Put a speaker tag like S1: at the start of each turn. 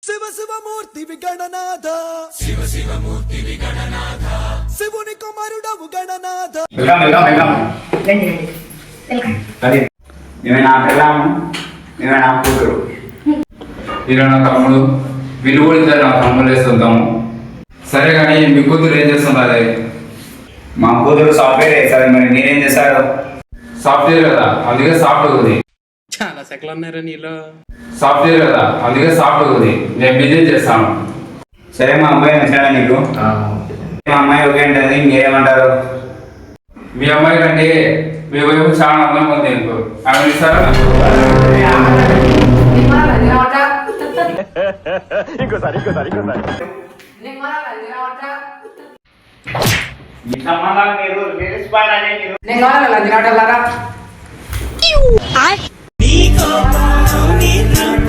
S1: శివ శివమూర్తి విగణనాథ శివ శివమూర్తి విగణనాథ శివుని కుమారుడవు గణనాథ.
S2: నా పిల్లము నేను నా కూతురు
S3: వీళ్ళు నా తమ్ముడు వీళ్ళు కూడా ఇద్దరు నా తమ్ముడు వేస్తుంటాము. సరే కానీ మీ కూతురు ఏం చేస్తుంటారు?
S2: మా కూతురు సాఫ్ట్వేర్ వేస్తారు. మరి మీరేం చేస్తారు?
S3: సాఫ్ట్వేర్ కదా అందుకే సాఫ్ట్ అవుతుంది.
S4: చాలా సెకలు ఉన్నారా నీలో?
S3: సాఫ్ట్వేర్ కదా అందుకే సాఫ్ట్ అవుతుంది. నేను బిజినెస్ చేస్తాను.
S2: సరే మా అమ్మాయి నచ్చాడా నీకు? మా అమ్మాయి ఓకే అంటుంది, మీరేమంటారు?
S3: మీ అమ్మాయి కంటే మీ వైపు చాలా అందంగా ఉంది అనుకో, ఆమె ఇస్తారా?
S2: ఈ సంబంధాలు మీరు రిజిస్ట్రానే మీరు
S5: నీకు